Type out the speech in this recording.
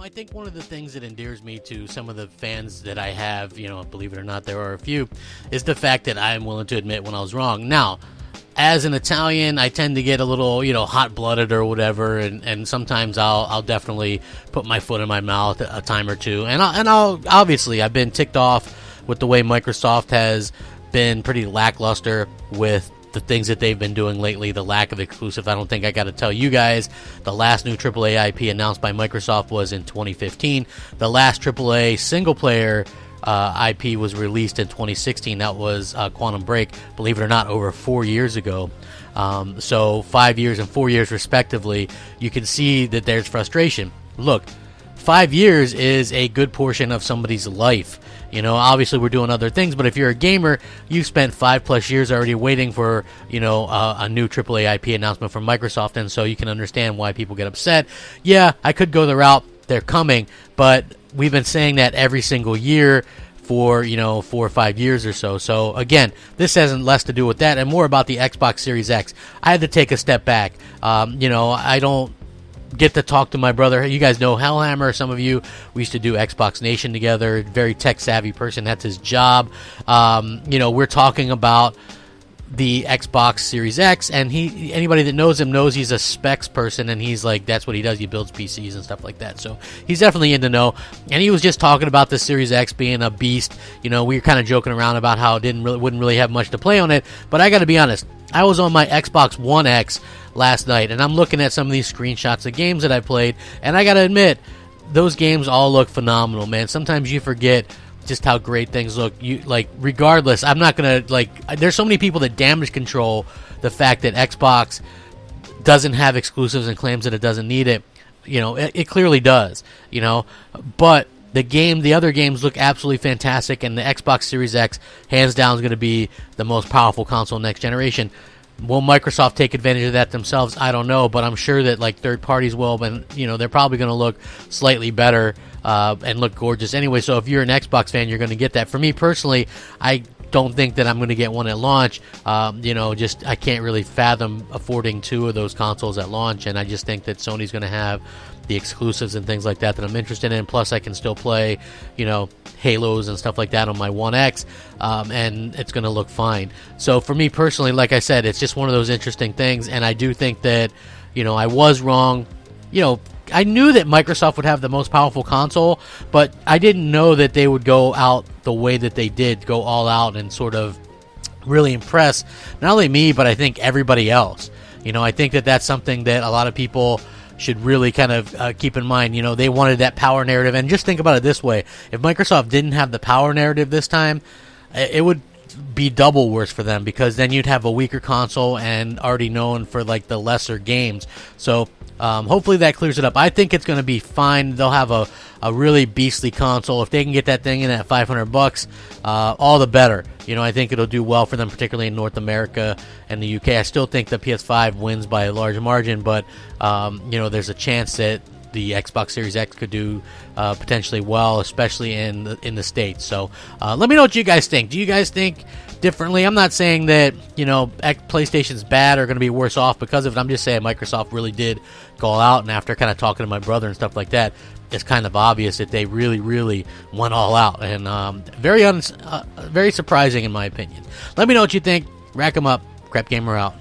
I think one of the things that endears me to some of the fans that I have, believe it or not, there are a few, is the fact that I am willing to admit when I was wrong. Now, as an Italian, I tend to get a little, hot-blooded or whatever, and sometimes I'll definitely put my foot in my mouth a time or two. And I'll obviously, I've been ticked off with the way Microsoft has been pretty lackluster with the things that they've been doing lately, the lack of exclusive. I don't think I got to tell you guys, the last new AAA IP announced by Microsoft was in 2015. The last AAA single-player IP was released in 2016. That was Quantum Break, believe it or not, over 4 years ago. So 5 years and 4 years respectively. You can see that there's frustration. Look, 5 years is a good portion of somebody's life. Obviously we're doing other things, but if you're a gamer, you've spent 5+ years already waiting for, a new AAA IP announcement from Microsoft, and so you can understand why people get upset. Yeah, I could go the route, they're coming, but we've been saying that every single year for, 4 or 5 years or so. So, again, this has less to do with that and more about the Xbox Series X. I had to take a step back. I don't get to talk to my brother. You guys know Hellhammer. Some of you, we used to do Xbox Nation together. Very tech-savvy person. That's his job. We're talking about the Xbox Series X, and anybody that knows him knows he's a specs person, and he's like, that's what he does. He builds PCs and stuff like that. So he's definitely in the know. And he was just talking about the Series X being a beast. We were kind of joking around about how it wouldn't really have much to play on it. But I got to be honest, I was on my Xbox One X last night, and I'm looking at some of these screenshots of games that I played, and I gotta admit, those games all look phenomenal, man. Sometimes you forget just how great things look. Regardless, I'm not gonna, there's so many people that damage control the fact that Xbox doesn't have exclusives and claims that it doesn't need it. It clearly does, but the other games look absolutely fantastic, and the Xbox Series X, hands down, is going to be the most powerful console next generation. Will Microsoft take advantage of that themselves? I don't know, but I'm sure that third parties will, and they're probably going to look slightly better and look gorgeous anyway. So if you're an Xbox fan, you're going to get that. For me personally, I don't think that I'm going to get one at launch. I can't really fathom affording 2 of those consoles at launch, and I just think that Sony's going to have the exclusives and things like that I'm interested in. Plus, I can still play, Halos and stuff like that on my One X, and it's going to look fine. So for me personally, like I said, it's just one of those interesting things, and I do think that, I was wrong. I knew that Microsoft would have the most powerful console, but I didn't know that they would go out the way that they did, go all out and sort of really impress not only me, but I think everybody else. I think that that's something that a lot of people should really kind of keep in mind. They wanted that power narrative, and just think about it this way. If Microsoft didn't have the power narrative this time, it would be double worse for them, because then you'd have a weaker console and already known for the lesser games. So hopefully that clears it up. I think it's going to be fine. They'll have a really beastly console. If they can get that thing in at $500, all the better. I think it'll do well for them, particularly in North America and the UK. I still think the PS5 wins by a large margin, but there's a chance that the Xbox Series X could do potentially well, especially in the States. So let me know what you guys think. Do you guys think differently? I'm not saying that PlayStation's bad or going to be worse off because of it. I'm just saying Microsoft really did go all out, and after kind of talking to my brother and stuff like that, it's kind of obvious that they really, really went all out, and very surprising in my opinion. Let me know what you think. Rack 'em up. Crapgamer out.